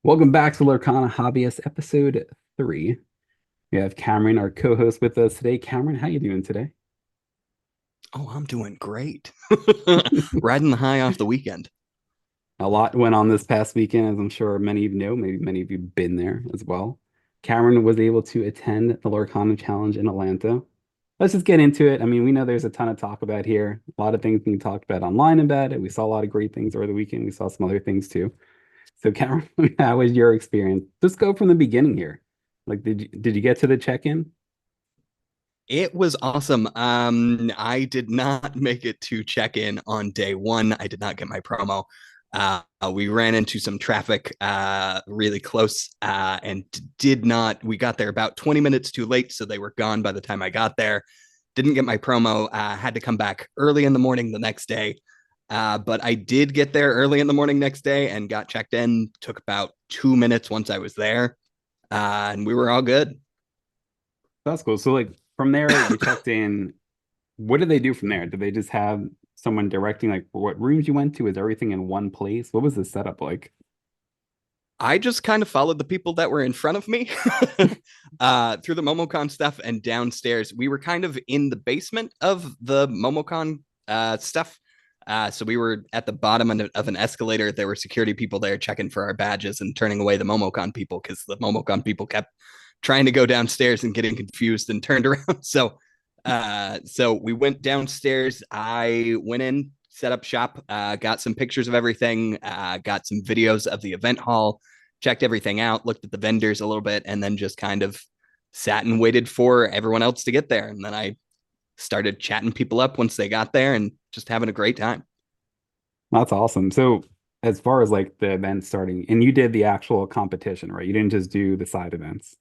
Welcome back to Lorcana Hobbyists, episode 3. We have Cameron, our co-host, with us today. Cameron, how you doing today? Oh, I'm doing great. Riding the high off the weekend. A lot went on this past weekend, as I'm sure many of you know. Maybe many of you have been there as well. Cameron was able to attend the Lorcana Challenge in Atlanta. Let's just get into it. I mean, we know there's a ton of talk about here. A lot of things being talked about online about it. We saw a lot of great things over the weekend. We saw some other things too. So, Cameron, how was your experience? Just go from the beginning here. Like, did you get to the check-in? It was awesome. I did not make it to check in on day one. I did not get my promo. We ran into some traffic really close and did not. We got there about 20 minutes too late, so they were gone by the time I got there. Didn't get my promo. Had to come back early in the morning the next day. But I did get there early in the morning next day and got checked in. Took about 2 minutes once I was there, and we were all good. That's cool. So like from there, you checked in. What did they do from there? Did they just have someone directing like what rooms you went to? Is everything in one place? What was the setup like? I just kind of followed the people that were in front of me through the MomoCon stuff and downstairs. We were kind of in the basement of the MomoCon stuff. So we were at the bottom of an escalator. There were security people there checking for our badges and turning away the MomoCon people because the MomoCon people kept trying to go downstairs and getting confused and turned around. So we went downstairs. I went in, set up shop, got some pictures of everything, got some videos of the event hall, checked everything out, looked at the vendors a little bit, and then just kind of sat and waited for everyone else to get there. And then I started chatting people up once they got there and just having a great time. That's awesome. So as far as like the event starting, and you did the actual competition, right? You didn't just do the side events.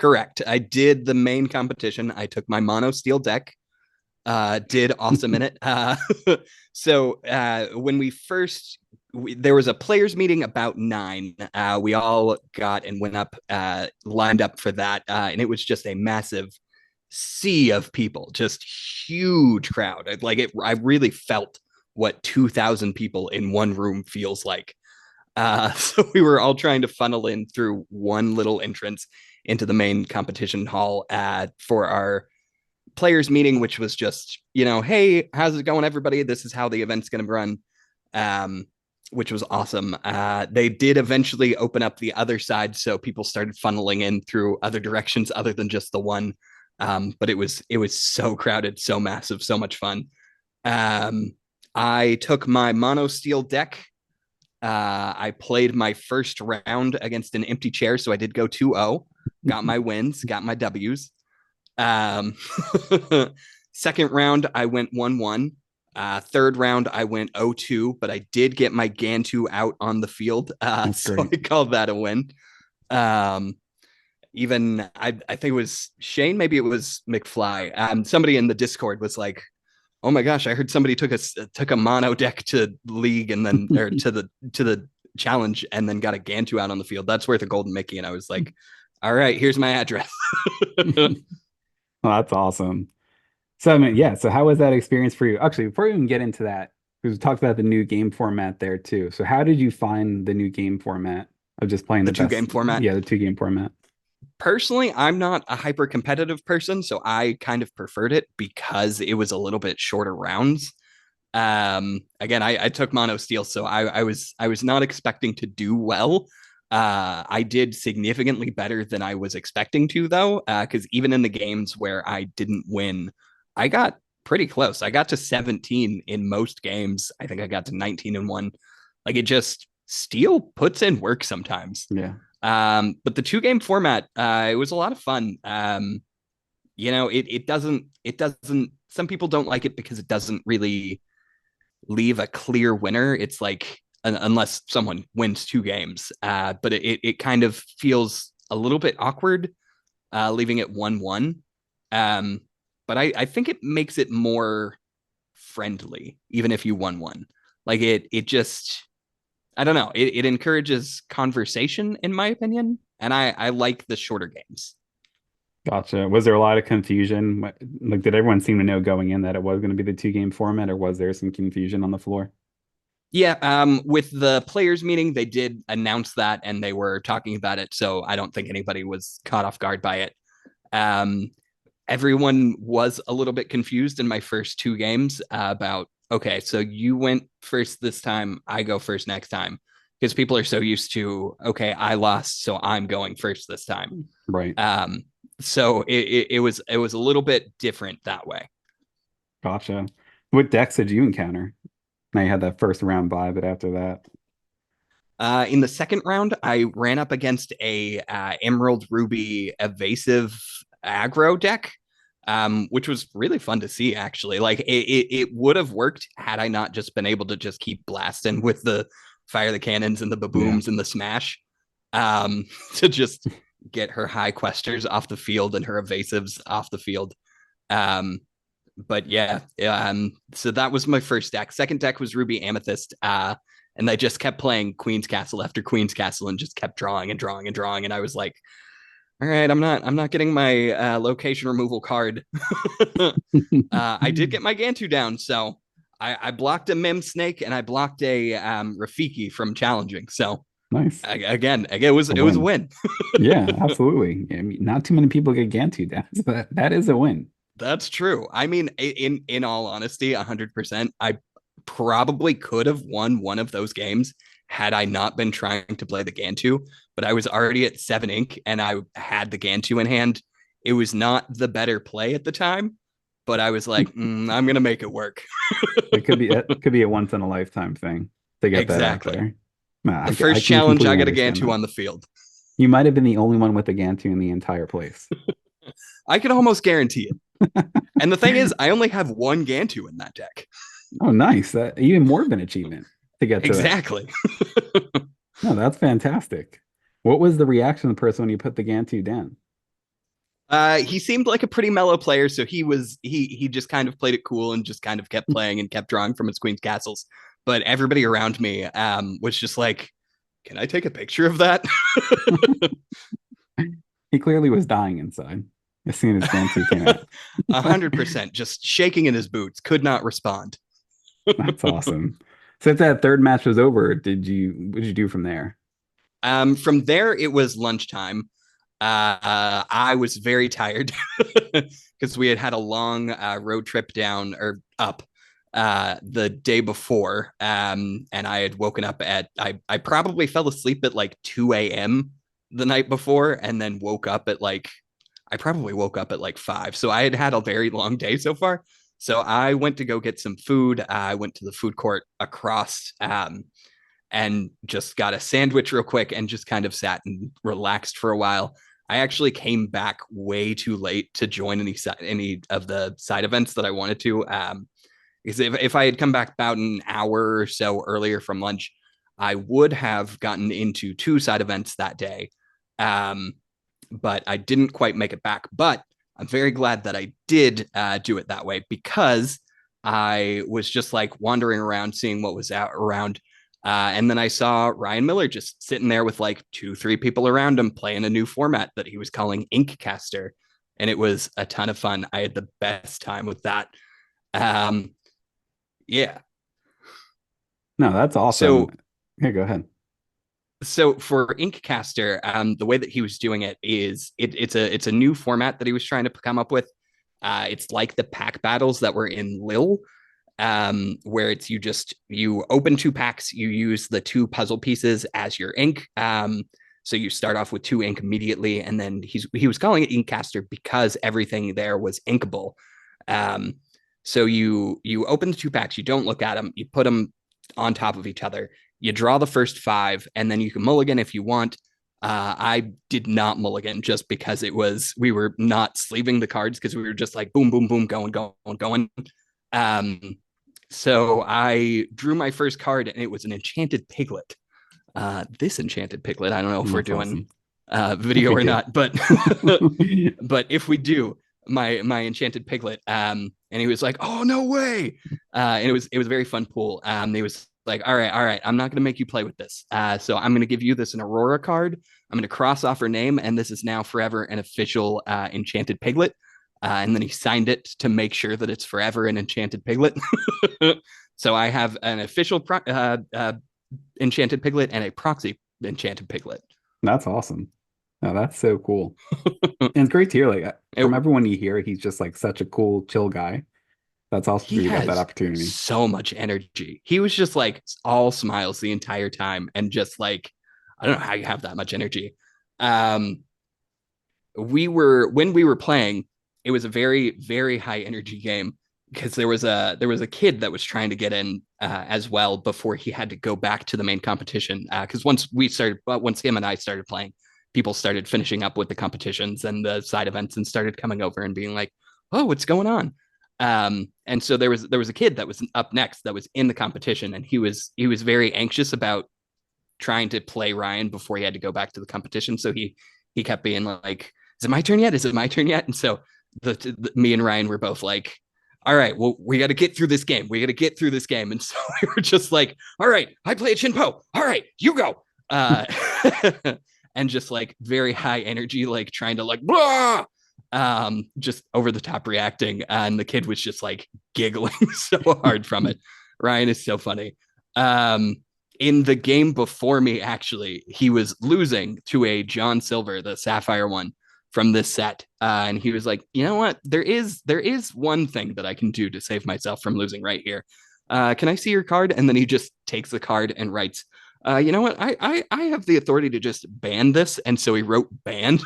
Correct. I did the main competition. I took my mono steel deck, did awesome in it. When there was a players meeting about 9. We all got and went up, lined up for that, and it was just a massive sea of people, just huge crowd. I really felt what 2,000 people in one room feels like. So we were all trying to funnel in through one little entrance into the main competition hall for our players meeting, which was just, hey, how's it going, everybody? This is how the event's going to run, um, which was awesome. They did eventually open up the other side, so people started funneling in through other directions other than just the one. But it was so crowded, so massive, so much fun. Um, I took my mono steel deck. I played my first round against an empty chair, so I did go 2-0. Got my wins, got my W's. Um, Second round, I went 1-1. Third round, I went 0-2, but I did get my Gantu out on the field. That's So great. I called that a win. Um, Even I think it was Shane, maybe it was McFly. Somebody in the Discord was like, "Oh my gosh, I heard somebody took a mono deck to league and then or to the challenge and then got a Gantu out on the field. That's worth a golden Mickey." And I was like, "All right, here's my address." Oh, that's awesome. So I mean, yeah. So how was that experience for you? Actually, before we even get into that, because we talked about the new game format there too. So how did you find the new game format of just playing The the two best? game format. Yeah, the two game format. Personally, I'm not a hyper competitive person, so I kind of preferred it because it was a little bit shorter rounds. Again, I took mono steel, so I was not expecting to do well. I did significantly better than I was expecting to, though, because even in the games where I didn't win, I got pretty close. I got to 17 in most games. I think I got to 19 in one. Like, it just steel puts in work sometimes. Yeah. But the two game format, it was a lot of fun. It doesn't. Some people don't like it because it doesn't really leave a clear winner. It's like unless someone wins two games, but it kind of feels a little bit awkward, leaving it 1-1. Um, but I think it makes it more friendly, even if you won one. Like it just I don't know. It encourages conversation, in my opinion, and I like the shorter games. Gotcha. Was there a lot of confusion? Like, did everyone seem to know going in that it was going to be the two game format, or was there some confusion on the floor? Yeah, with the players meeting, they did announce that and they were talking about it. So I don't think anybody was caught off guard by it. Um, Everyone was a little bit confused in my first two games about, okay, so you went first this time, I go first next time. Because people are so used to, okay, I lost, so I'm going first this time. Right. Um, so it was a little bit different that way. Gotcha. What decks did you encounter? Now you had that first round bye, but after that, In the second round, I ran up against a Emerald Ruby evasive aggro deck, which was really fun to see. Actually, like it would have worked had I not just been able to just keep blasting with the fire the cannons and the yeah. babooms and the smash, to just get her high questers off the field and her evasives off the field. Um, but yeah, so that was my first deck. Second deck was Ruby Amethyst. And I just kept playing Queen's Castle after Queen's Castle and just kept drawing and drawing and drawing. And I was like, all right, I'm not getting my location removal card. I did get my Gantu down, so I blocked a Mim Snake and I blocked a Rafiki from challenging. So Nice. again, it was A it was a win. win. Yeah, absolutely. I mean, not too many people get Gantu down, so that is a win. That's true. I mean, in all honesty, 100%, I probably could have won one of those games had I not been trying to play the Gantu, but I was already at 7 ink and I had the Gantu in hand. It was not the better play at the time, but I was like, I'm gonna make it work. It could be a once in a lifetime thing to get that out Exactly. there. Nah, The I first can challenge, I completely got a understand Gantu that. on the field. You might have been the only one with a Gantu in the entire place. I could almost guarantee it. And the thing is, I only have one Gantu in that deck. Oh, nice. That even more of an achievement to get to that. Exactly. No, that's fantastic. What was the reaction of the person when you put the Gantu down? He seemed like a pretty mellow player, so he just kind of played it cool and just kind of kept playing and kept drawing from his queen's castles. But everybody around me was just like, "Can I take a picture of that?" He clearly was dying inside as soon as Gantu came out. 100%, just shaking in his boots, could not respond. That's awesome. So if that third match was over, what did you do from there? From there, it was lunchtime. I was very tired because we had had a long road trip down or up the day before. And I had woken up I probably fell asleep at like 2 a.m. the night before and then woke up at like, I probably woke up at like 5. So I had had a very long day so far. So I went to go get some food. I went to the food court across and just got a sandwich real quick and just kind of sat and relaxed for a while. I actually came back way too late to join any of the side events that I wanted to. Because if I had come back about an hour or so earlier from lunch, I would have gotten into 2 side events that day. Um, but I didn't quite make it back. But I'm very glad that I did do it that way because I was just like wandering around, seeing what was out around. And then I saw Ryan Miller just sitting there with like 2, 3 people around him playing a new format that he was calling Inkcaster. And it was a ton of fun. I had the best time with that. Um, yeah. No, that's awesome. So Yeah, go ahead. so for Inkcaster, the way that he was doing it is it's a new format that he was trying to come up with. It's like the pack battles that were in Lil, where it's you open 2 packs, you use the 2 puzzle pieces as your ink. So you start off with 2 ink immediately, and then he was calling it Inkcaster because everything there was inkable. Um, so you open the 2 packs, you don't look at them, you put them on top of each other, you draw the first 5, and then you can mulligan if you want. I did not mulligan just because we were not sleeving the cards because we were just like boom, boom, boom, going, going, going. Um, so I drew my first card and it was an enchanted piglet. This enchanted piglet, I don't know if we're That's doing awesome. If video we or do. not, but but if we do, my enchanted piglet, and he was like, "Oh no way!" And it was a very fun pool. He was like, all right, I'm not gonna make you play with this. So I'm gonna give you this an Aurora card. I'm gonna cross off her name, and this is now forever an official enchanted piglet. And then he signed it to make sure that it's forever an enchanted piglet. So I have an official enchanted piglet and a proxy enchanted piglet. That's awesome. No, that's so cool. And it's great to hear. Like It, from everyone you hear, he's just like such a cool, chill guy. That's awesome he that you got that has opportunity. so much energy. He was just like all smiles the entire time and just like, I don't know how you have that much energy. Um, when we were playing, it was a very, very high energy game because there was a kid that was trying to get in as well before he had to go back to the main competition. Because once him and I started playing, people started finishing up with the competitions and the side events and started coming over and being like, "Oh, what's going on?" And so there was a kid that was up next that was in the competition, and he was very anxious about trying to play Ryan before he had to go back to the competition. So he kept being like, "Is it my turn yet? Is it my turn yet?" And so me and Ryan were both like, "All right, well, we got to get through this game. We got to get through this game." And so we were just like, "All right, I play a Chinpo. All right, you go." Uh, and just like very high energy, like trying to like blah, just over the top reacting, and the kid was just like giggling so hard from it. Ryan is so funny. Um, in the game before me, actually, he was losing to a John Silver, the Sapphire one from this set, and he was like, "You know what? There is one thing that I can do to save myself from losing right here. Can I see your card?" And then he just takes the card and writes, "You know what? I have the authority to just ban this," and so he wrote "banned"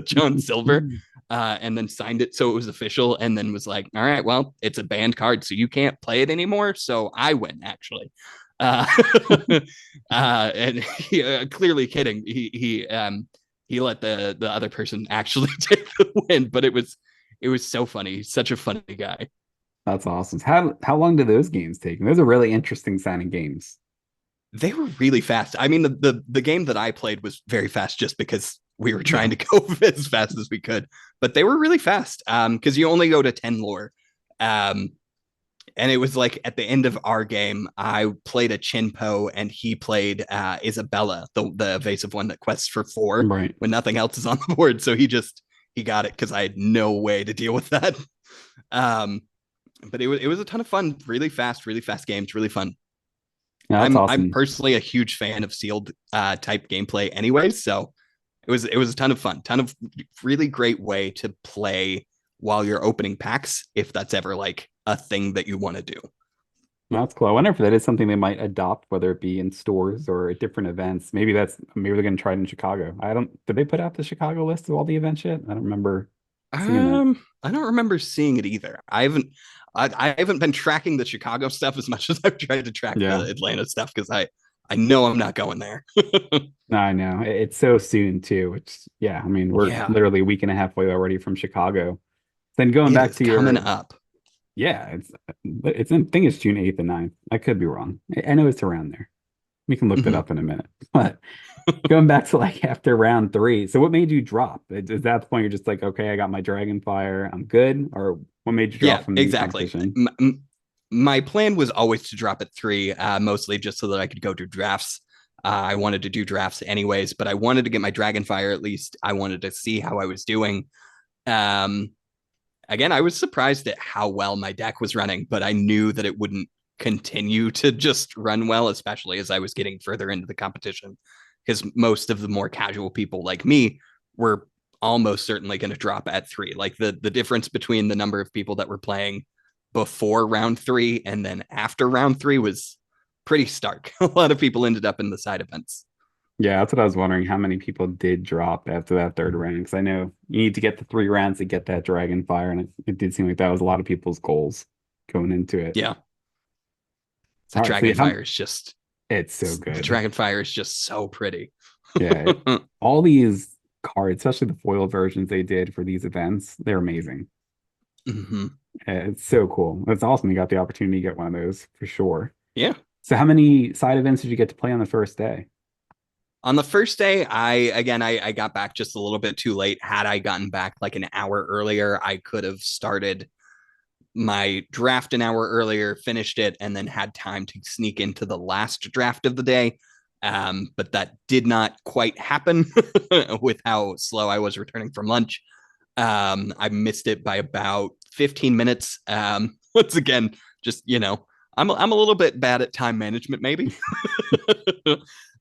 John Silver. And then signed it so it was official, and then was like, "All right, well, it's a banned card, so you can't play it anymore. So I win, actually." Uh, and he, clearly kidding. He let the other person actually take the win, but it was so funny. He's such a funny guy. That's awesome. How long do those games take? Those are really interesting sounding games. They were really fast. I mean, the game that I played was very fast just because we were trying Yeah. to go as fast as we could, but they were really fast. Because you only go to 10 lore. Um, and it was like at the end of our game, I played a Chinpo and he played Isabella, the evasive one that quests for 4 Right. when nothing else is on the board. So he got it because I had no way to deal with that. Um, but it was a ton of fun, really fast games, really fun. Yeah, that's I'm awesome. personally a huge fan of sealed type gameplay, anyways. So it was a ton of fun, ton of really great way to play while you're opening packs, if that's ever like a thing that you want to do. That's cool. I wonder if that is something they might adopt, whether it be in stores or at different events. Maybe they're gonna try it in Chicago. I don't Did they put out the Chicago list of all the events yet? I don't remember seeing that. I don't remember seeing it either. I haven't been tracking the Chicago stuff as much as I've tried to track the Yeah. Atlanta stuff because I know I'm not going there. No, I know. It's so soon too, which yeah, I mean, we're Yeah, literally a week and a half away already from Chicago. Then going it back is to coming your up. yeah, I think it's June 8th and 9th. I could be wrong. I know it's around there. We can look that Mhm. up in a minute. But going back to like after round three, so what made you drop? Is that the point you're just like, okay, I got my Dragon Fire, I'm good? Or what made you drop Yeah, from the exactly. competition? My plan was always to drop at 3, mostly just so that I could go do drafts. I wanted to do drafts anyways, but I wanted to get my Dragonfire at least. I wanted to see how I was doing. Um, Again, I was surprised at how well my deck was running, but I knew that it wouldn't continue to just run well, especially as I was getting further into the competition. Because most of the more casual people like me were almost certainly going to drop at 3. Like the difference between the number of people that were playing before round 3 and then after round 3 was pretty stark. A lot of people ended up in the side events. Yeah, that's what I was wondering. How many people did drop after that third round? Because I know you need to get the 3 rounds to get that Dragon Fire, and it did seem like that was a lot of people's goals going into it. Yeah, the All right, so Dragonfire is just it's so the good. Dragonfire is just so pretty. Yeah, all these cards, especially the foil versions they did for these events, they're amazing. Mm-hmm. It's so cool. It's awesome you got the opportunity to get one of those for sure. Yeah. So how many side events did you get to play on the first day? On the first day, I got back just a little bit too late. Had I gotten back like an hour earlier, I could have started my draft an hour earlier, finished it, and then had time to sneak into the last draft of the day. But that did not quite happen with how slow I was returning from lunch. I missed it by about 15 minutes. Once again, just I'm a little bit bad at time management, maybe.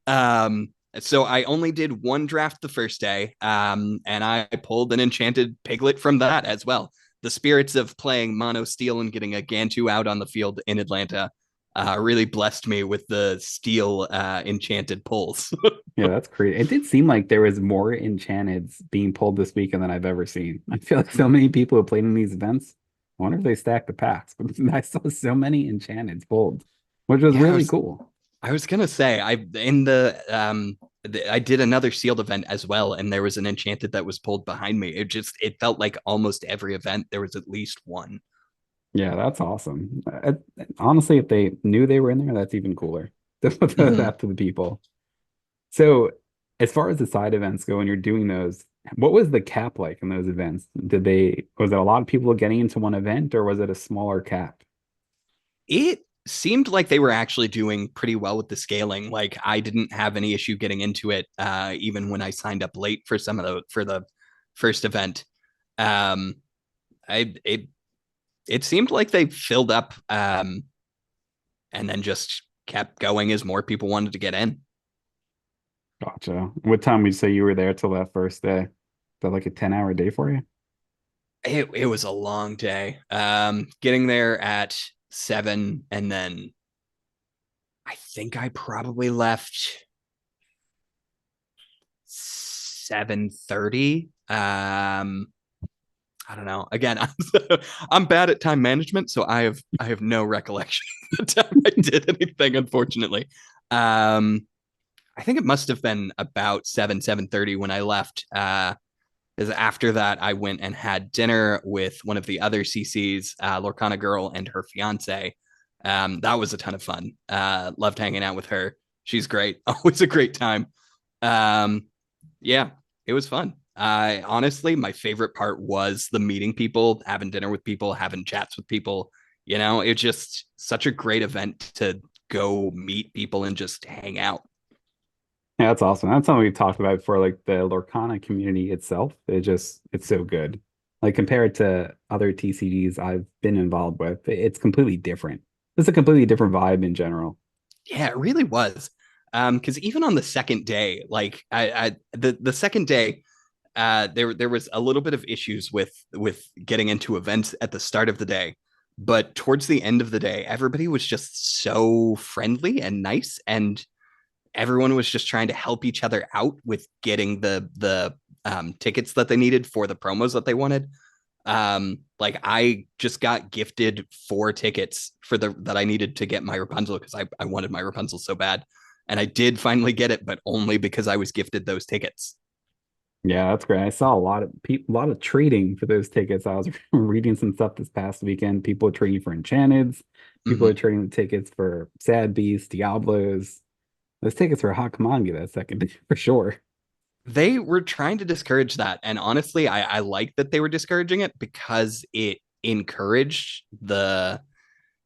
um, so I only did one draft the first day, and I pulled an enchanted piglet from that as well. The spirits of playing mono steel and getting a Gantu out on the field in Atlanta really blessed me with the steel enchanted pulls. Yeah, that's crazy. It did seem like there was more enchanteds being pulled this weekend than I've ever seen. I feel like so many people who played in these events. I wonder if they stacked the packs, but I saw so many enchanteds pulled, which was Yeah, really cool. I was gonna say I did another sealed event as well, and there was an enchanted that was pulled behind me. It felt like almost every event there was at least one. Yeah, that's awesome. Honestly, if they knew they were in there, that's even cooler. To put Mhm. that to the people. So, as far as the side events go, and you're doing those, what was the cap like in those events? Was it a lot of people getting into one event, or was it a smaller cap? It seemed like they were actually doing pretty well with the scaling. Like I didn't have any issue getting into it, even when I signed up late for some of the first event. Um, I it seemed like they filled up, and then just kept going as more people wanted to get in. Gotcha. What time would you say you were there till that first day? Is that like a 10-hour day for you? It was a long day. Getting there at 7, and then I think I probably left 7:30. I don't know. Again, I'm bad at time management, so I have no recollection of the time I did anything, unfortunately. Um, I think it must have been about 7:30 when I left. Because after that, I went and had dinner with one of the other CCs, Lorcana girl and her fiance. That was a ton of fun. Loved hanging out with her. She's great. Always a great time. Um, yeah, it was fun. Honestly, my favorite part was the meeting people, having dinner with people, having chats with people. It's just such a great event to go meet people and just hang out. Yeah, that's awesome. That's something we've talked about before, like the Lorcana community itself. It's so good. Like compared to other TCGs I've been involved with, it's completely different. It's a completely different vibe in general. Yeah, it really was. Because even on the second day, like the second day, there was a little bit of issues with getting into events at the start of the day, but towards the end of the day, everybody was just so friendly and nice, and everyone was just trying to help each other out with getting the tickets that they needed for the promos that they wanted. Like I just got gifted 4 tickets for the that I needed to get my Rapunzel because I wanted my Rapunzel so bad. And I did finally get it, but only because I was gifted those tickets. Yeah, that's great. I saw a lot of trading for those tickets. I was reading some stuff this past weekend. People are trading for Enchanteds. People are Mm-hmm. trading the tickets for Sad Beasts, Diablos. Those tickets were a hot commodity that second day for sure. They were trying to discourage that. And honestly, I like that they were discouraging it because it encouraged the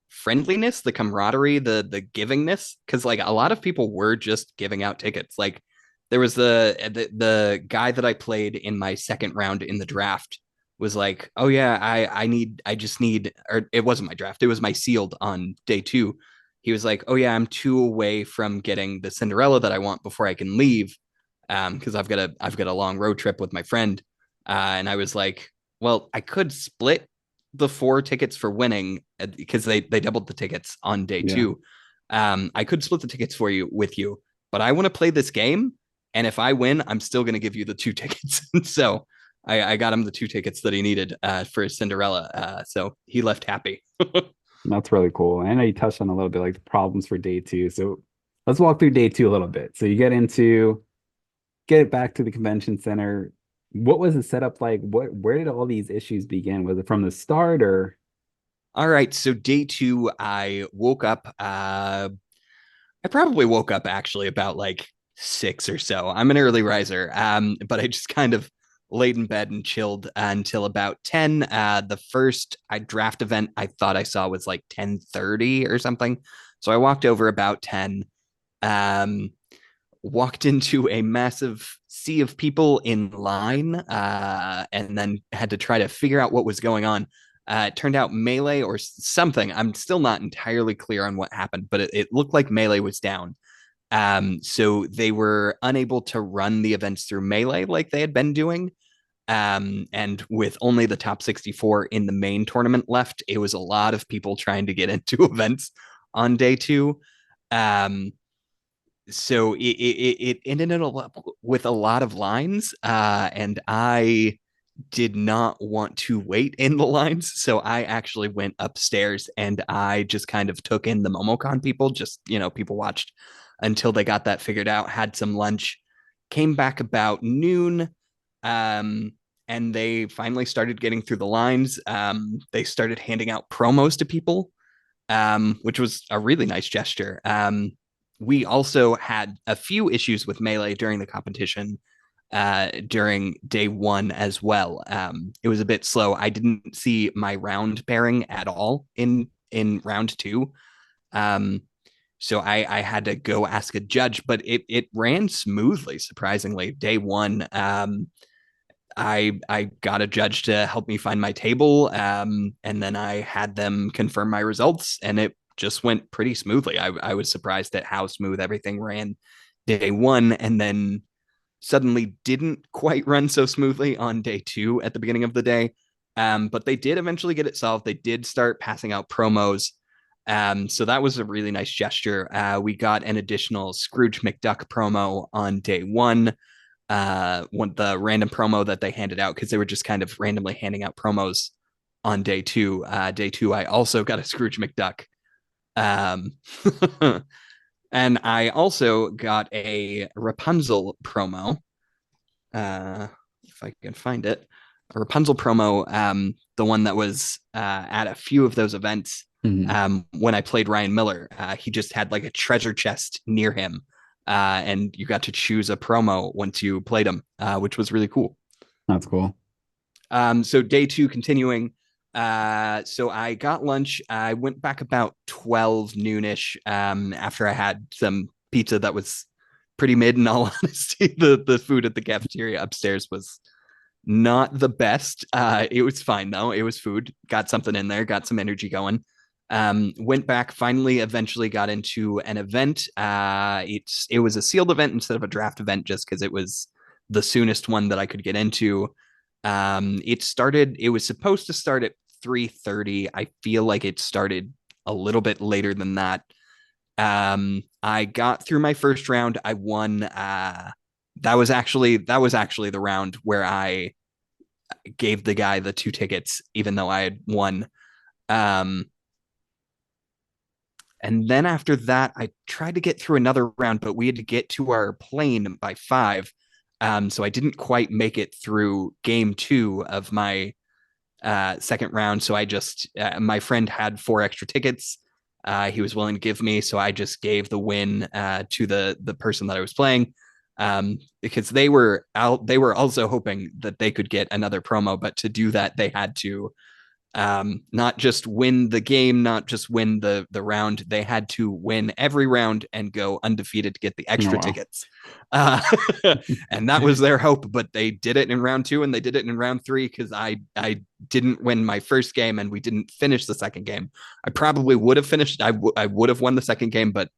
friendliness, the camaraderie, the givingness. Cause like a lot of people were just giving out tickets. Like there was the guy that I played in my second round in the draft was like, oh yeah, I just need, or it wasn't my draft, it was my sealed on day 2. He was like, oh yeah, I'm 2 away from getting the Cinderella that I want before I can leave. Because I've got a long road trip with my friend. And I was like, well, I could split the 4 tickets for winning because they doubled the tickets on day Yeah. 2. I could split the tickets for you with you, but I want to play this game. And if I win, I'm still going to give you the 2 tickets. So I got him the 2 tickets that he needed for Cinderella. So he left happy. That's really cool. I know you touched on a little bit like the problems for day two. So let's walk through day two a little bit. So you get it back to the convention center. What was the setup like? Where did all these issues begin? Was it from the start or All right. So day 2, I woke up. I probably woke up actually about like 6 or so. I'm an early riser, but I just kind of laid in bed and chilled until about 10. The first draft event I thought I saw was like 10:30 or something. So I walked over about 10, um, walked into a massive sea of people in line, and then had to try to figure out what was going on. It turned out Melee or something. I'm still not entirely clear on what happened, but it looked like Melee was down. So they were unable to run the events through Melee like they had been doing. And with only the top 64 in the main tournament left, it was a lot of people trying to get into events on day two. Um, so it ended up with a lot of lines, and I did not want to wait in the lines. So I actually went upstairs and I just kind of took in the MomoCon people, just, people watched until they got that figured out, had some lunch, came back about noon. Um, and they finally started getting through the lines. They started handing out promos to people, which was a really nice gesture. We also had a few issues with Melee during the competition during day one as well. It was a bit slow. I didn't see my round pairing at all in round two. Um, so I had to go ask a judge, but it ran smoothly, surprisingly. Day one, I got a judge to help me find my table, and then I had them confirm my results, and it just went pretty smoothly. I was surprised at how smooth everything ran day one, and then suddenly didn't quite run so smoothly on day two at the beginning of the day. But they did eventually get it solved. They did start passing out promos. So that was a really nice gesture. We got an additional Scrooge McDuck promo on day one. The random promo that they handed out, because they were just kind of randomly handing out promos on day two. Day two, I also got a Scrooge McDuck. Um, and I also got a Rapunzel promo. If I can find it, a Rapunzel promo, the one that was at a few of those events. Mhm. When I played Ryan Miller, he just had like a treasure chest near him, and you got to choose a promo once you played him, which was really cool. That's cool. So day two continuing. So I got lunch. I went back about 12 noonish, after I had some pizza that was pretty mid, in all honesty. The food at the cafeteria upstairs was not the best. It was fine though. It was food. Got something in there, got some energy going. Went back, finally, eventually got into an event. It was a sealed event instead of a draft event, just because it was the soonest one that I could get into. It was supposed to start at 3:30. I feel like it started a little bit later than that. I got through my first round. I won. That was actually the round where I gave the guy the 2 tickets, even though I had won. Um, and then after that, I tried to get through another round, but we had to get to our plane by 5. So I didn't quite make it through game 2 of my second round. So my friend had 4 extra tickets. He was willing to give me, so I just gave the win to the person that I was playing, because they were out. They were also hoping that they could get another promo, but to do that, they had to not just win the game, not just win the round. They had to win every round and go undefeated to get the Oh, extra wow. tickets. Uh, and that was their hope, but they did it in round 2 and they did it in round 3, because I didn't win my first game and we didn't finish the second game. I probably would have finished. I would have won the second game, but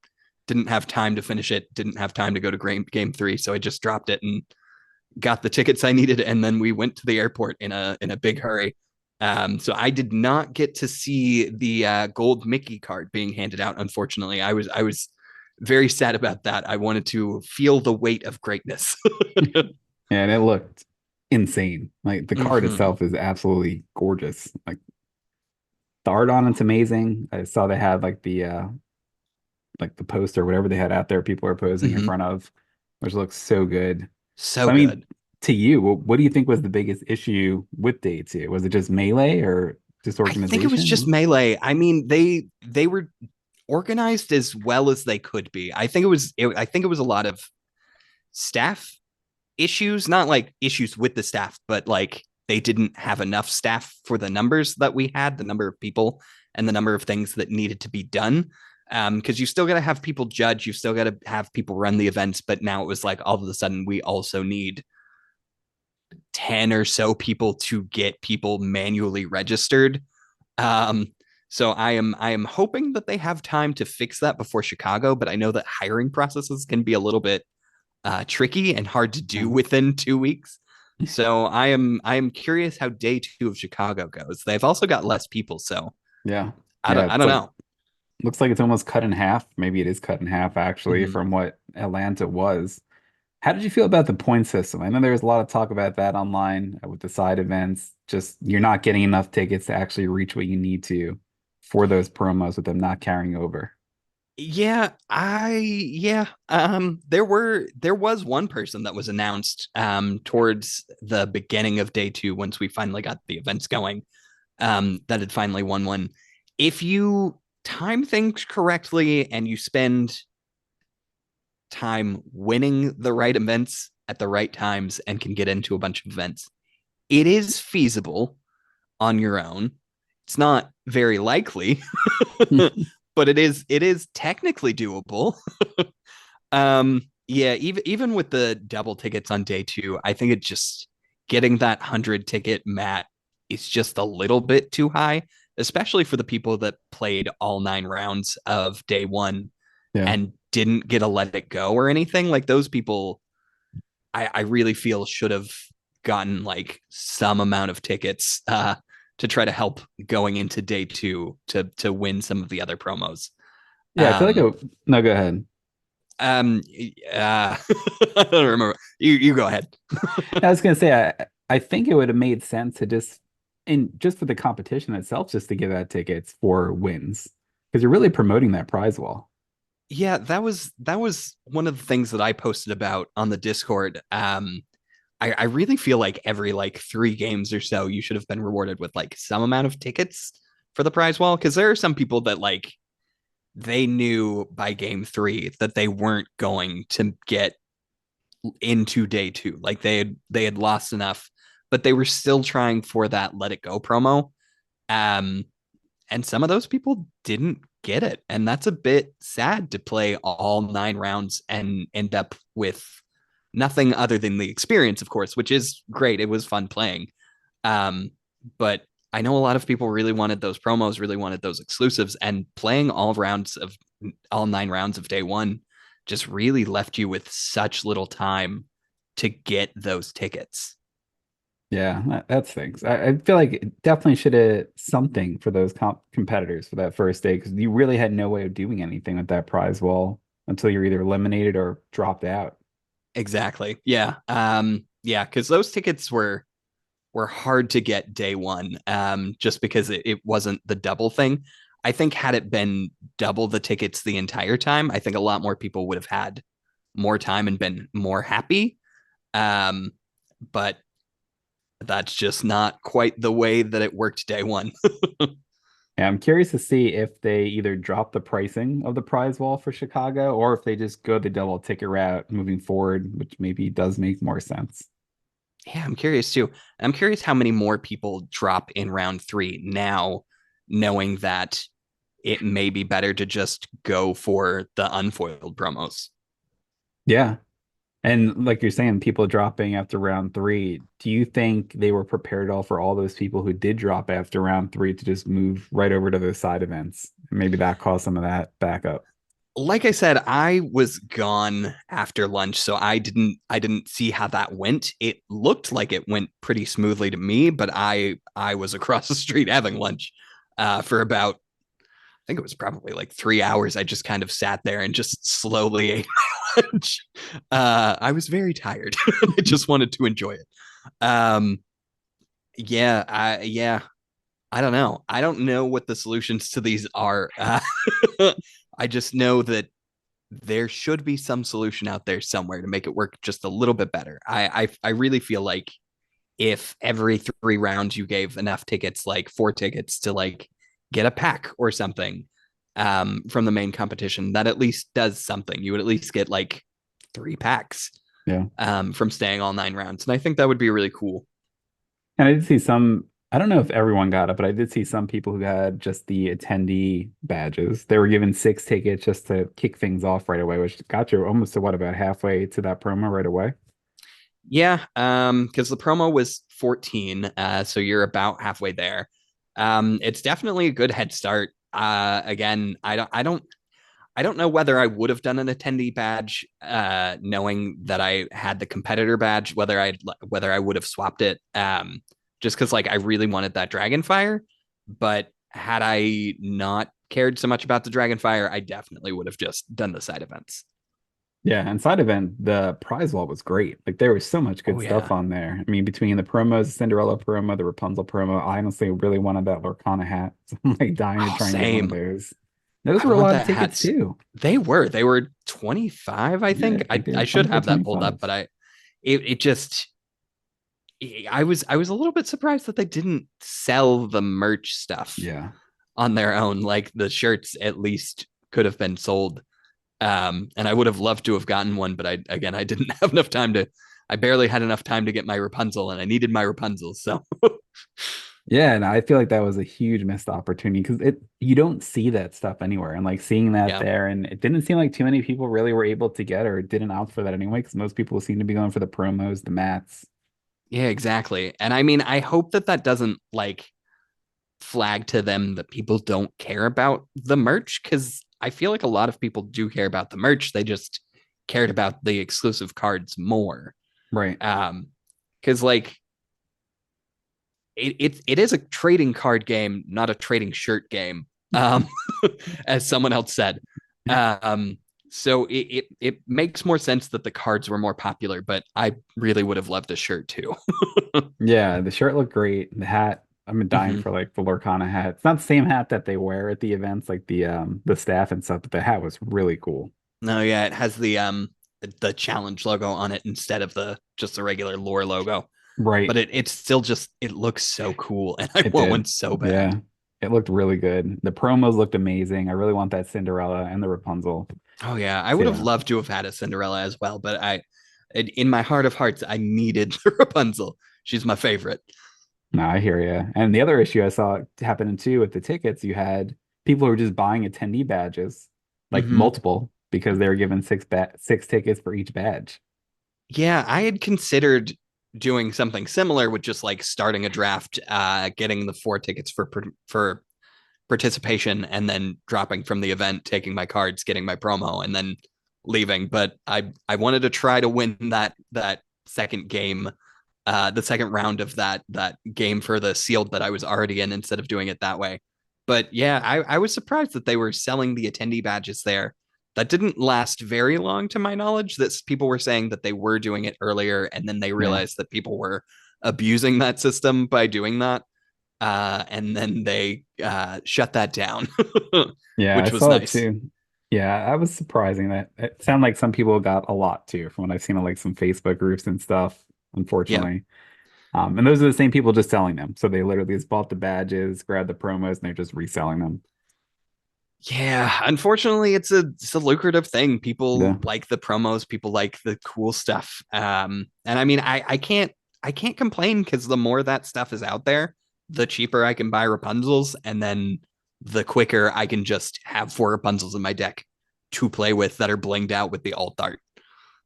didn't have time to finish it. Didn't have time to go to game 3, so I just dropped it and got the tickets I needed, and then we went to the airport in a big hurry. So I did not get to see the gold Mickey card being handed out. Unfortunately, I was very sad about that. I wanted to feel the weight of greatness. And it looked insane. Like the card Mm-hmm. itself is absolutely gorgeous. Like the art on it's amazing. I saw they had like the poster, whatever they had out there, people are posing in Mm-hmm. front of, which looks so good. So So I mean, good. to you, what do you think was the biggest issue with Day 2? Was it just melee or just I think it was just organization? melee. I mean, they were organized as well as they could be. I think it was a lot of staff issues, not like issues with the staff, but like they didn't have enough staff for the numbers that we had, the number of people and the number of things that needed to be done. Because you still got to have people judge, you still got to have people run the events, but now it was like all of a sudden we also need 10 or so people to get people manually registered. Um, so I am hoping that they have time to fix that before Chicago, but I know that hiring processes can be a little bit tricky and hard to do Yeah. within 2 weeks. So I am curious how day two of Chicago goes. They've also got less people, so Yeah. I Yeah. don't I It's don't like know. looks like it's almost cut in half. Maybe it is cut in half actually Mhm. from what Atlanta was. How did you feel about the point system? I know there was a lot of talk about that online with the side events. Just you're not getting enough tickets to actually reach what you need to for those promos with them not carrying over. There was one person that was announced towards the beginning of day two once we finally got the events going that had finally won one. If you time things correctly and you spend time winning the right events at the right times and can get into a bunch of events, it is feasible on your own. It's not very likely, but it is technically doable. Yeah, even with the double tickets on day two, I think it just getting that 100 ticket mat is just a little bit too high, especially for the people that played all 9 rounds of day one Yeah. and didn't get a let it go or anything. Like those people, I really feel should have gotten like some amount of tickets to try to help going into day two to win some of the other promos. Yeah, I feel like Um, no, go ahead. Um, I don't remember. You go ahead. I was gonna say I think it would have made sense to just for the competition itself, just to give out tickets for wins. Because you're really promoting that prize wall. Yeah, that was one of the things that I posted about on the Discord. I really feel like every like 3 games or so, you should have been rewarded with like some amount of tickets for the prize wall. Because there are some people that like they knew by game three that they weren't going to get into day two. Like they had lost enough, but they were still trying for that let it go promo. Um, and some of those people didn't get it. And that's a bit sad to play all 9 rounds and end up with nothing other than the experience, of course, which is great. It was fun playing. Um, but I know a lot of people really wanted those promos, really wanted those exclusives, and playing all 9 rounds of day one just really left you with such little time to get those tickets. Yeah, that stinks. I feel like it definitely should have something for those competitors for that first day because you really had no way of doing anything with that prize wall until you're either eliminated or dropped out. Exactly. Yeah. Yeah, because those tickets were hard to get day one, just because it wasn't the double thing. I think had it been double the tickets the entire time, I think a lot more people would have had more time and been more happy. Um, but that's just not quite the way that it worked day one. Yeah, I'm curious to see if they either drop the pricing of the prize wall for Chicago or if they just go the double ticket route moving forward, which maybe does make more sense. Yeah, I'm curious too. I'm curious how many more people drop in round three now, knowing that it may be better to just go for the unfoiled promos. Yeah. And like you're saying, people dropping after round three, do you think they were prepared all for all those people who did drop after round three to just move right over to those side events? Maybe that caused some of that backup. Like I said, I was gone after lunch, so I didn't see how that went. It looked like it went pretty smoothly to me, but I was across the street having lunch for about, I think it was probably like 3 hours. I just kind of sat there and just slowly ate lunch. I was very tired. I just wanted to enjoy it. Um, yeah, I don't know. I don't know what the solutions to these are. I just know that there should be some solution out there somewhere to make it work just a little bit better. I really feel like if every 3 rounds you gave enough tickets, like 4 tickets to like get a pack or something from the main competition, that at least does something. You would at least get like 3 packs Yeah. from staying all 9 rounds. And I think that would be really cool. And I did see some, I don't know if everyone got it, but I did see some people who had just the attendee badges. They were given 6 tickets just to kick things off right away, which got you almost to what, about halfway to that promo right away? Yeah, because the promo was 14, so you're about halfway there. It's definitely a good head start. Again, I don't know whether I would have done an attendee badge, knowing that I had the competitor badge, whether I would have swapped it, just because like I really wanted that Dragonfire. But had I not cared so much about the Dragonfire, I definitely would have just done the side events. Yeah, and side event, the prize wall was great. Like there was so much Oh good stuff yeah. on there. I mean, between the promos, the Cinderella promo, the Rapunzel promo, I honestly really wanted that Lorcana hat. So I'm like dying to Oh, try and get one of same. those. Those I were a want lot of that tickets hat. too. They were 25, I Yeah, think. I think they were I should 24, have that pulled up, 25. but it just I was a little bit surprised that they didn't sell the merch stuff Yeah. on their own. Like the shirts at least could have been sold. And I would have loved to have gotten one, but I didn't have enough time to. I barely had enough time to get my Rapunzel, and I needed my Rapunzel. So Yeah, and I feel like that was a huge missed opportunity because it you don't see that stuff anywhere. And like seeing that yeah, there, and it didn't seem like too many people really were able to get or didn't opt for that anyway, because most people seem to be going for the promos, the mats. yeah, exactly. And I mean, I hope that that doesn't like flag to them that people don't care about the merch, because I feel like a lot of people do care about the merch. They just cared about the exclusive cards more. Right. Because like it is a trading card game, not a trading shirt game. Um, as someone else said. Um, so it makes more sense that the cards were more popular, but I really would have loved a shirt too. Yeah, the shirt looked great. The hat, I'm dying Mm-hmm. for like the Lorcana hat. It's not the same hat that they wear at the events, like the staff and stuff, but the hat was really cool. No, yeah, it has the challenge logo on it instead of the just the regular lore logo. But Right. it's still just it looks so cool, and I It want did. one so bad. Yeah. It looked really good. The promos looked amazing. I really want that Cinderella and the Rapunzel. Oh yeah, I So, would have yeah. loved to have had a Cinderella as well, but in my heart of hearts, I needed the Rapunzel. She's my favorite. No, I hear you. And the other issue I saw happening too with the tickets, you had people who were just buying attendee badges, like Mm-hmm. multiple, because they were given six tickets for each badge. Yeah, I had considered doing something similar with just like starting a draft, getting the 4 tickets for participation, and then dropping from the event, taking my cards, getting my promo, and then leaving. But I wanted to try to win that second game, the second round of that game for the sealed that I was already in, instead of doing it that way. But yeah, I was surprised that they were selling the attendee badges there. That didn't last very long, to my knowledge. That people were saying that they were doing it earlier, and then they Yeah. realized that people were abusing that system by doing that, and then they shut that down, Yeah, I which was saw it nice. too. Yeah, I was surprising that it sounded like some people got a lot too from what I've seen on like some Facebook groups and stuff, Yeah, unfortunately. And those are the same people just selling them. So they literally just bought the badges, grabbed the promos, and they're just reselling them. yeah. Unfortunately, it's a lucrative thing. Yeah. People like the promos. People like the cool stuff. And I mean, I can't complain, because the more that stuff is out there, the cheaper I can buy Rapunzels, and then the quicker I can just have 4 Rapunzels in my deck to play with that are blinged out with the alt art.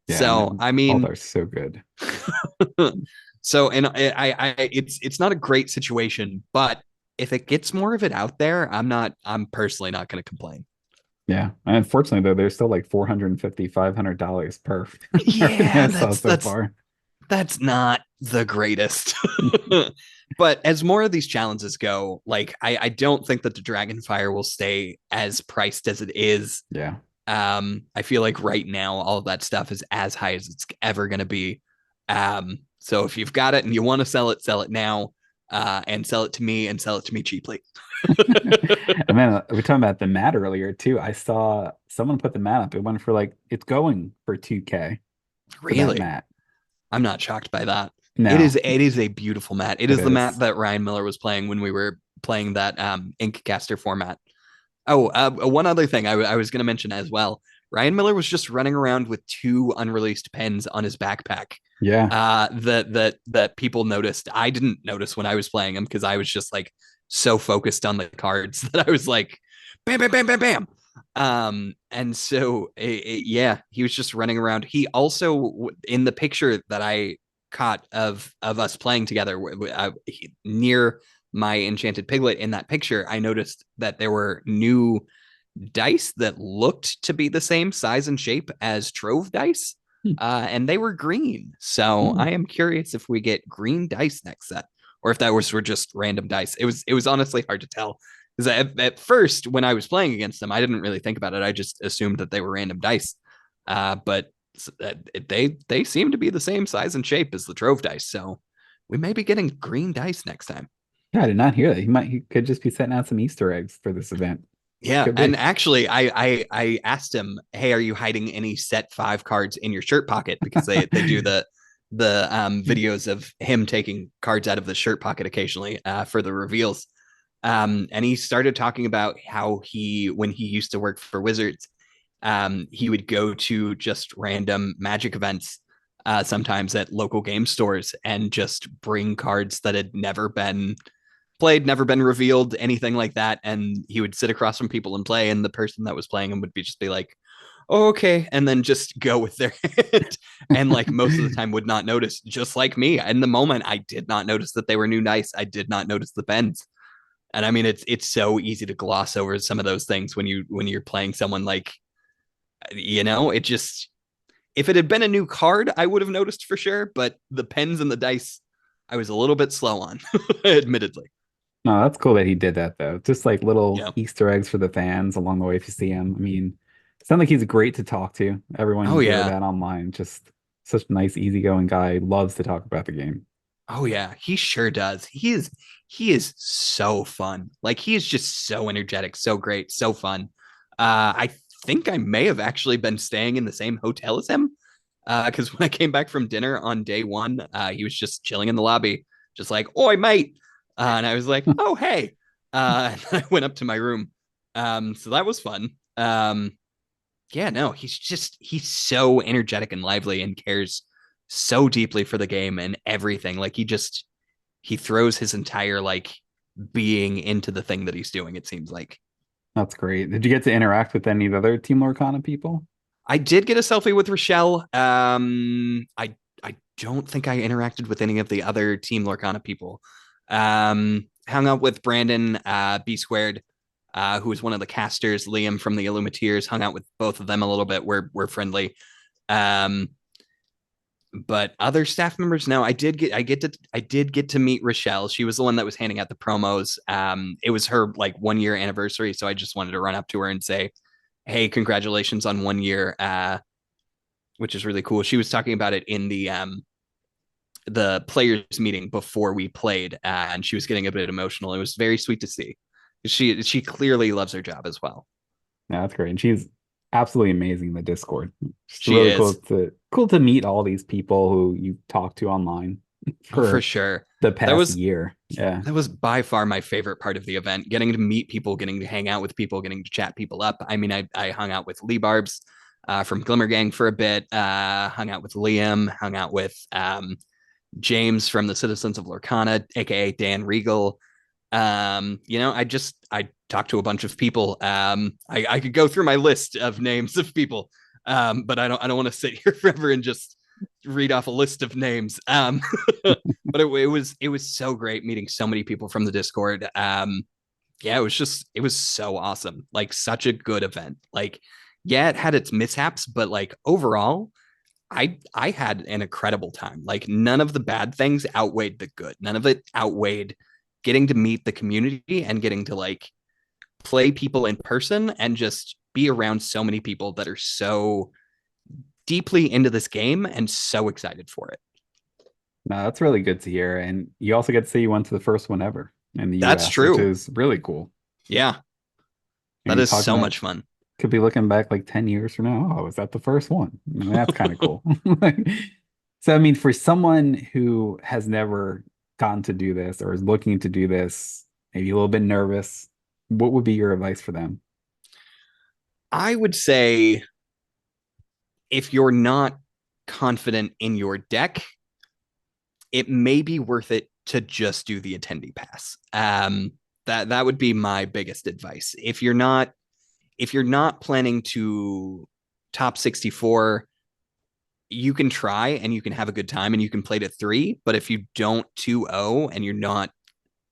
Yeah, and So then I all mean, are so good. so and it's not a great situation, but if it gets more of it out there, I'm personally not going to complain. Yeah. And unfortunately though, there's still like 450, $500 per everything Yeah, I saw so far. that's not the greatest. But as more of these challenges go, like I don't think that the Dragonfire will stay as priced as it is. Yeah. I feel like right now all of that stuff is as high as it's ever going to be. So if you've got it and you want to sell it now, and sell it to me, and sell it to me cheaply. And then we were talking about the mat earlier too. I saw someone put the mat up. It went for like it's going for 2K for that Really, mat. I'm not shocked by that. No, It is a beautiful mat. It it is the mat is. that Ryan Miller was playing when we were playing that Inkcaster format. Oh, one other thing I was going to mention as well. Ryan Miller was just running around with 2 unreleased pens on his backpack. Yeah. That people noticed. I didn't notice when I was playing him, because I was just like so focused on the cards that I was like, bam, bam, bam, bam, bam. And so yeah, he was just running around. He also, in the picture that I caught of us playing together, near my enchanted piglet in that picture, I noticed that there were new dice that looked to be the same size and shape as Trove dice, Hmm. and they were green. So Hmm. I am curious if we get green dice next set, or if that was were just random dice. It was honestly hard to tell because at first when I was playing against them, I didn't really think about it. I just assumed that they were random dice, but they seem to be the same size and shape as the Trove dice. So we may be getting green dice next time. Yeah, I did not hear that. He could just be setting out some Easter eggs for this event. Yeah, Could and be. actually, I asked him, "Hey, are you hiding any set 5 cards in your shirt pocket?" Because they do the videos of him taking cards out of the shirt pocket occasionally for the reveals. And he started talking about how when he used to work for Wizards, he would go to just random Magic events, sometimes at local game stores, and just bring cards that had never been played, never been revealed, anything like that. And he would sit across from people and play, and the person that was playing him would be just be like, "Oh, okay," and then just go with their hand. And like most of the time would not notice, just like me. In the moment, I did not notice that they were new dice. I did not notice the bends. And I mean, it's so easy to gloss over some of those things when you're playing someone like, it just, if it had been a new card, I would have noticed for sure. But the pens and the dice, I was a little bit slow on, admittedly. No, that's cool that he did that though. Just like little Yeah. Easter eggs for the fans along the way if you see him. I mean, it sounds like he's great to talk to. Everyone Oh you hear yeah. about online, just such a nice, easygoing guy. Loves to talk about the game. Oh yeah, he sure does. He is so fun. Like he is just so energetic, so great, so fun. I think I may have actually been staying in the same hotel as him. Because when I came back from dinner on day one, he was just chilling in the lobby, just like, "Oi, mate," and I was like, "Oh, hey." And I went up to my room. So that was fun. Yeah, no, he's so energetic and lively and cares so deeply for the game and everything. Like he throws his entire like being into the thing that he's doing, it seems like. That's great. Did you get to interact with any of the other Team Lorcana people? I did get a selfie with Rochelle. I don't think I interacted with any of the other Team Lorcana people. Hung out with Brandon B squared, who was one of the casters. Liam from the Illumineers hung out with both of them a little bit. We're friendly. Um, but other staff members, no, I did get to meet Rochelle. She was the one that was handing out the promos. It was her like 1 year anniversary, so I just wanted to run up to her and say, "Hey, congratulations on 1 year," which is really cool. She was talking about it in the players meeting before we played, and she was getting a bit emotional. It was very sweet to see. She clearly loves her job as well. Yeah, that's great. And she's absolutely amazing in the Discord. Just She really is. cool to meet all these people who you talk to online Oh, for for sure. the That past was year. Yeah. that was by far my favorite part of the event. Getting to meet people, getting to hang out with people, getting to chat people up. I mean, I hung out with Lee Barbs from Glimmer Gang for a bit. Hung out with Liam. Hung out with James from the Citizens of Lorcana, aka Dan Regal. I talked to a bunch of people. I could go through my list of names of people, but I don't want to sit here forever and just read off a list of names. But it was so great meeting so many people from the Discord. Yeah, it was so awesome. Like such a good event. Like, yeah, it had its mishaps, but like overall, I had an incredible time. Like none of the bad things outweighed the good. None of it outweighed getting to meet the community and getting to like play people in person and just be around so many people that are so deeply into this game and so excited for it. No, that's really good to hear. And you also get to say you went to the first one ever in the That's US, which true. is really cool. Yeah, And that you're is talking so about much fun. could be looking back like 10 years from now. Oh, was that the first one? I mean, that's kind of cool. So, I mean, for someone who has never gotten to do this or is looking to do this, maybe a little bit nervous, what would be your advice for them? I would say if you're not confident in your deck, it may be worth it to just do the attendee pass. That would be my biggest advice. If you're not planning to top 64, you can try and you can have a good time and you can play to 3. But if you don't 2-0 and you're not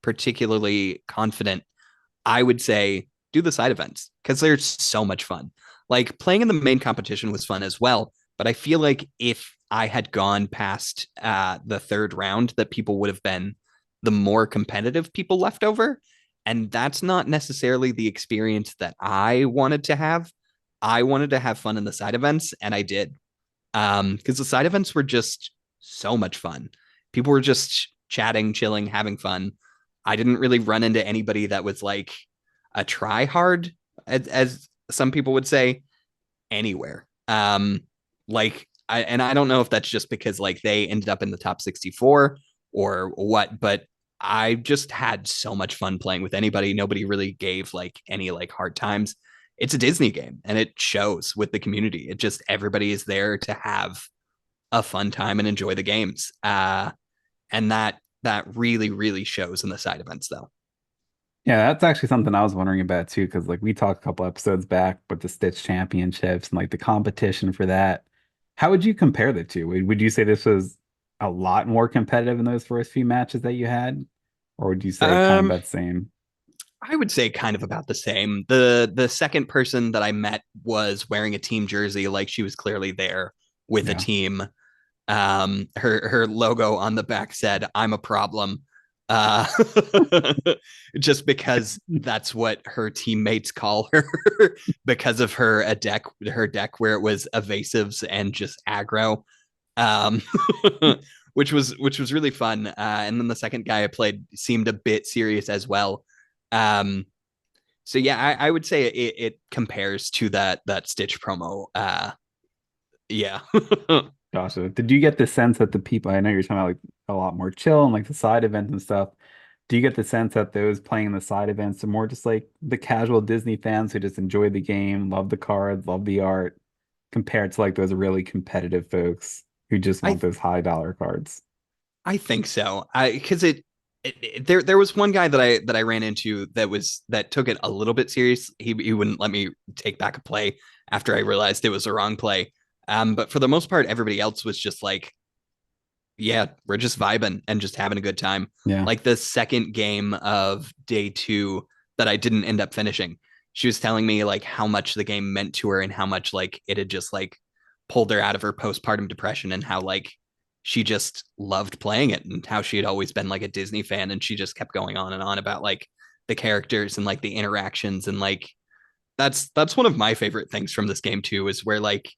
particularly confident, I would say do the side events because they're so much fun. Like playing in the main competition was fun as well, but I feel like if I had gone past the third round, that people would have been the more competitive people left over. And that's not necessarily the experience that I wanted to have. I wanted to have fun in the side events, and I did. Because the side events were just so much fun. People were just chatting, chilling, having fun. I didn't really run into anybody that was like a try hard, as some people would say, anywhere. I don't know if that's just because like they ended up in the top 64 or what, but I just had so much fun playing with anybody. Nobody really gave like any like hard times. It's a Disney game and it shows with the community. It just everybody is there to have a fun time and enjoy the games. And that really, really shows in the side events though. Yeah, that's actually something I was wondering about too, because like we talked a couple episodes back with the Stitch Championships and like the competition for that. How would you compare the two? Would you say this was a lot more competitive in those first few matches that you had? Or would you say kind of Um, about the same? I would say kind of about the same. The second person that I met was wearing a team jersey, like she was clearly there with a Yeah. team. Her logo on the back said, "I'm a problem." Uh, just because that's what her teammates call her because of her deck where it was evasives and just aggro. Um, which was really fun. And then the second guy I played seemed a bit serious as well. Um, so yeah, I would say it compares to that Stitch promo. Yeah. Gotcha. Did you get the sense that the people, I know you're talking about like a lot more chill and like the side events and stuff. Do you get the sense that those playing in the side events are more just like the casual Disney fans who just enjoy the game, love the cards, love the art, compared to like those really competitive folks who just want I those high dollar cards? I think so. I because there was one guy that I ran into that took it a little bit serious. He wouldn't let me take back a play after I realized it was a wrong play. But for the most part, everybody else was just like, yeah, we're just vibing and just having a good time. Yeah. Like the second game of day two that I didn't end up finishing, she was telling me like how much the game meant to her and how much like it had just like pulled her out of her postpartum depression and how like she just loved playing it and how she had always been like a Disney fan and she just kept going on and on about like the characters and like the interactions and like that's one of my favorite things from this game too is where like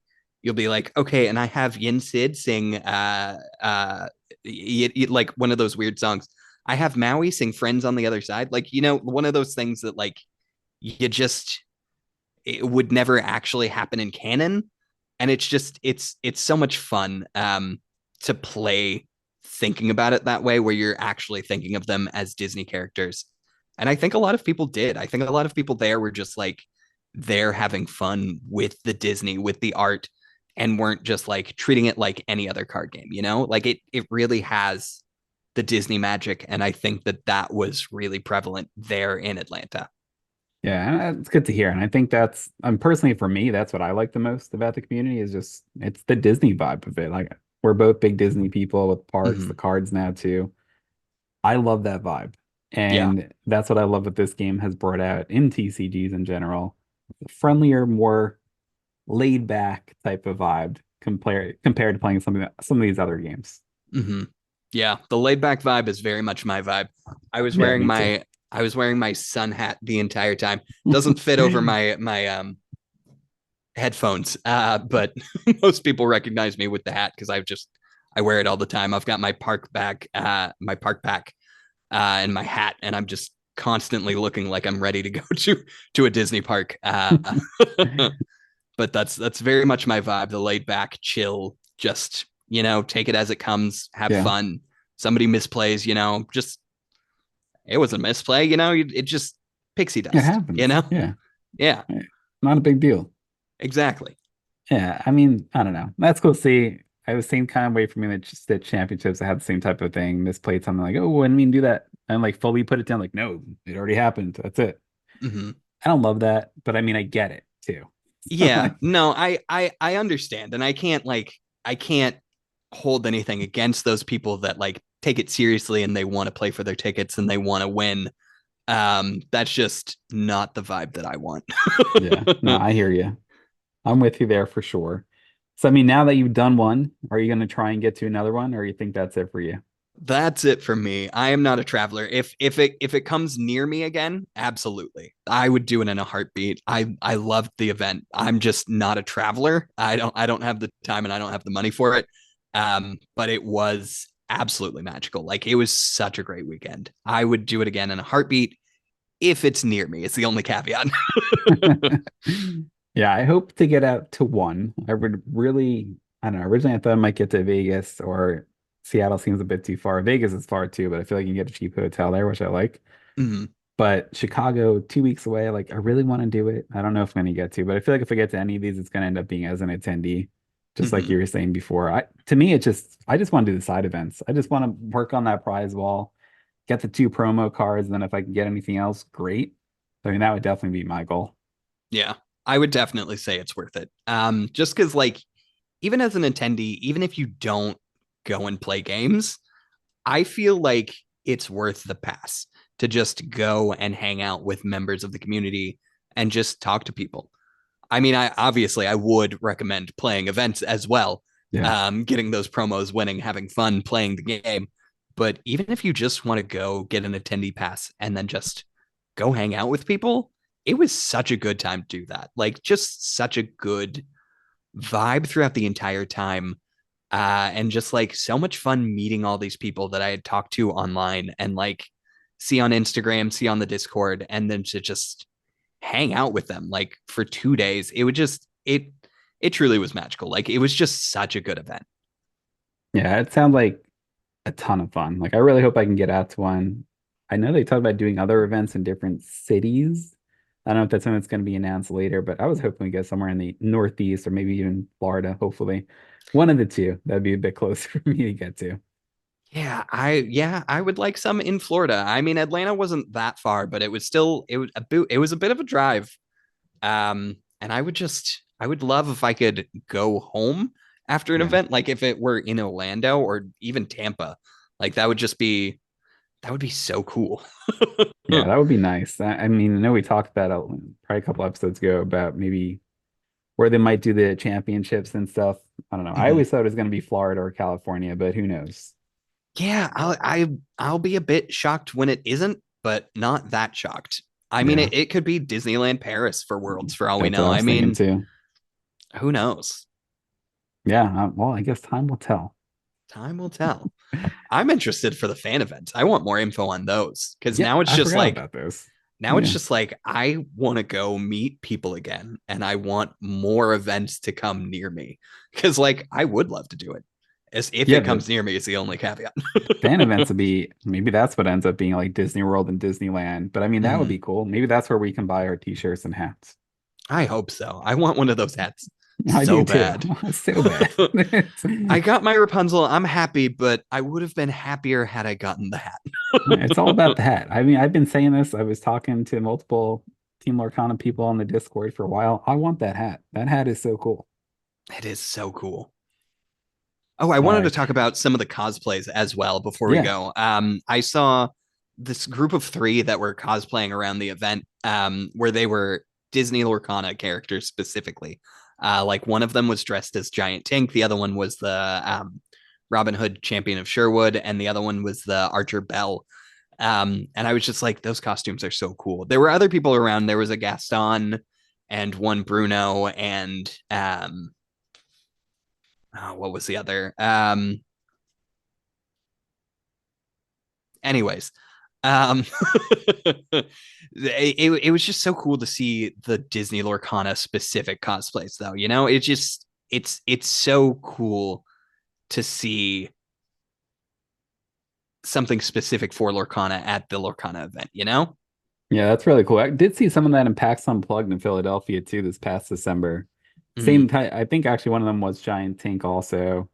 you'll be like okay and I have Yin Sid sing like one of those weird songs. I have Maui sing Friends on the Other Side, like one of those things that like you just it would never actually happen in canon and it's so much fun to play thinking about it that way where you're actually thinking of them as Disney characters. And I think a lot of people did. I think a lot of people there were just like they're having fun with the Disney, with the art, and weren't just like treating it like any other card game, Like it really has the Disney magic, and I think that was really prevalent there in Atlanta. Yeah, and it's good to hear. And I think that's, personally for me, that's what I like the most about the community is just it's the Disney vibe of it. Like we're both big Disney people with parks, the Mm-hmm. cards now too. I love that vibe. Yeah. And that's what I love that this game has brought out in TCGs in general. Friendlier, more laid back type of vibe compared to playing some of these other games. Mm-hmm. Yeah, the laid back vibe is very much my vibe. I was Yeah, wearing me too. my I was wearing my sun hat the entire time. Doesn't fit over my headphones. But most people recognize me with the hat because I wear it all the time. I've got my park pack, and my hat, and I'm just constantly looking like I'm ready to go to a Disney park. But that's very much my vibe. The laid back, chill, just take it as it comes, have Yeah, fun. Somebody misplays, just it was a misplay, it just pixie it dust, happens. Yeah, Yeah, not a big deal. exactly. Yeah, I mean, I don't know. That's cool to see. I was the same kind of way for me that just did championships. I had the same type of thing. Misplayed something like, oh, I didn't mean to do that. And like fully put it down, like, no, it already happened. That's it. Hmm. I don't love that, but I mean, I get it too. So, Yeah, like, no, I understand, and I can't hold anything against those people that like take it seriously and they want to play for their tickets and they want to win. That's just not the vibe that I want. Yeah. No, I hear you. I'm with you there for sure. So, I mean, now that you've done one, are you going to try and get to another one, or you think that's it for you? That's it for me. I am not a traveler. If it comes near me again, absolutely. I would do it in a heartbeat. I loved the event. I'm just not a traveler. I don't have the time and I don't have the money for it. But it was absolutely magical. Like it was such a great weekend. I would do it again in a heartbeat if it's near me. It's the only caveat. Yeah, I hope to get out to one. I would really, I don't know. Originally, I thought I might get to Vegas or Seattle seems a bit too far. Vegas is far too, but I feel like you can get a cheap hotel there, which I like. Mhm. But Chicago, 2 weeks away, like I really want to do it. I don't know if I'm going to get to, but I feel like if I get to any of these, it's going to end up being as an attendee, just like Mhm. you were saying before. To me, I just want to do the side events. I just want to work on that prize wall, get the 2 promo cards, and then if I can get anything else, great. I mean, that would definitely be my goal. Yeah. I would definitely say it's worth it. Just because like even as an attendee, even if you don't go and play games, I feel like it's worth the pass to just go and hang out with members of the community and just talk to people. I mean, I would recommend playing events as well, Yeah. getting those promos, winning, having fun playing the game. But even if you just want to go get an attendee pass and then just go hang out with people, it was such a good time to do that. Like, just such a good vibe throughout the entire time. And just like so much fun meeting all these people that I had talked to online and like see on Instagram, see on the Discord, and then to just hang out with them like for 2 days. It truly was magical. Like it was just such a good event. Yeah, it sounds like a ton of fun. Like I really hope I can get out to one. I know they talked about doing other events in different cities. I don't know if that's something that's going to be announced later, but I was hoping we get somewhere in the Northeast or maybe even Florida, hopefully. One of the two. That'd be a bit closer for me to get to. I would like some in Florida. I mean, Atlanta wasn't that far, but it was a bit of a drive. And I would love if I could go home after an Yeah. event, like if it were in Orlando or even Tampa. Like that would be so cool. Yeah, that would be nice. I mean, I know we talked about probably a couple episodes ago about maybe where they might do the championships and stuff. I don't know. I Mhm. always thought it was going to be Florida or California, but who knows? Yeah, I'll be a bit shocked when it isn't, but not that shocked. I mean, Yeah, it could be Disneyland Paris for Worlds for all we that's what know. I I was thinking mean, too. who knows? Yeah, well, I guess time will tell. Time will tell. I'm interested for the fan events. I want more info on those because Yeah, I forgot about those. now it's Yeah, just like I want to go meet people again and I want more events to come near me because like I would love to do it. As if yeah, it the comes near me is the only caveat. fan events would be maybe that's what ends up being like Disney World and Disneyland. But I mean, that would Mhm. be cool. Maybe that's where we can buy our t-shirts and hats. I hope so. I want one of those hats I do so too. bad. So bad. I got my Rapunzel. I'm happy, but I would have been happier had I gotten the hat. It's all about the hat. I mean, I've been saying this. I was talking to multiple Team Lorcana people on the Discord for a while. I want that hat. That hat is so cool. It is so cool. Oh, I All wanted to right. talk about some of the cosplays as well before we Yeah. go. I saw this group of three that were cosplaying around the event, where they were Disney Lorcana characters specifically. Like one of them was dressed as Giant Tink, the other one was the Robin Hood Champion of Sherwood, and the other one was the Archer Bell. And I was just like, those costumes are so cool. There were other people around. There was a Gaston and one Bruno and what was the other? Anyways, um, it was just so cool to see the Disney Lorcana specific cosplays, though. You know, it's so cool to see something specific for Lorcana at the Lorcana event. You know. Yeah, that's really cool. I did see some of that in PAX Unplugged in Philadelphia too this past December. Mm-hmm. Same type. I think actually one of them was Giant Tank also.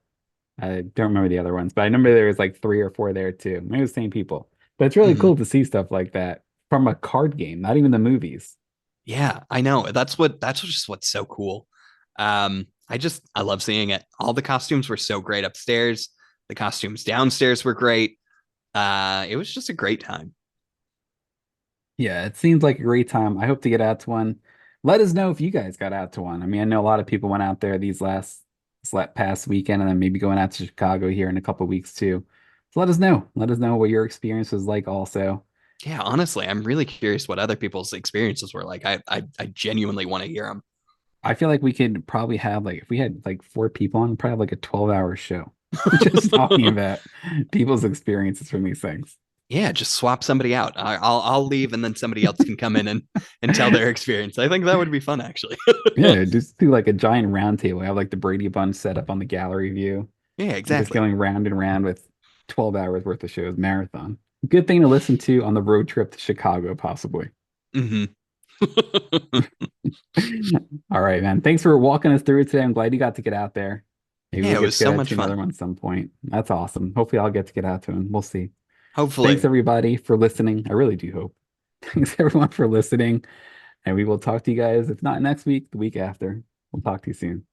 I don't remember the other ones, but I remember there was like 3 or 4 there too. Maybe the same people. But it's really Mm-hmm. cool to see stuff like that from a card game, not even the movies. Yeah, I know. That's just what's so cool. I love seeing it. All the costumes were so great upstairs. The costumes downstairs were great. It was just a great time. Yeah, it seems like a great time. I hope to get out to one. Let us know if you guys got out to one. I mean, I know a lot of people went out there this past weekend and then maybe going out to Chicago here in a couple weeks too. So let us know. Let us know what your experience was like also. Yeah, honestly, I'm really curious what other people's experiences were like. I genuinely want to hear them. I feel like we could probably have like if we had like four people on, probably have like a 12-hour show just talking about people's experiences from these things. Yeah, just swap somebody out. I'll leave, and then somebody else can come in and tell their experience. I think that would be fun, actually. Yeah, just do like a giant round table. Have like the Brady Bunch set up on the gallery view. Yeah, And just exactly. going round and round with 12 hours worth of shows, marathon. Good thing to listen to on the road trip to Chicago, possibly. Hmm. All right, man. Thanks for walking us through it today. I'm glad you got to get out there. Maybe Yeah, we'll it get was to get so out much to another fun. one at some point. That's awesome. Hopefully, I'll get to get out to him. We'll see. Thanks, Hopefully. everybody, for listening. I really do hope. Thanks, everyone, for listening. And we will talk to you guys, if not next week, the week after. We'll talk to you soon.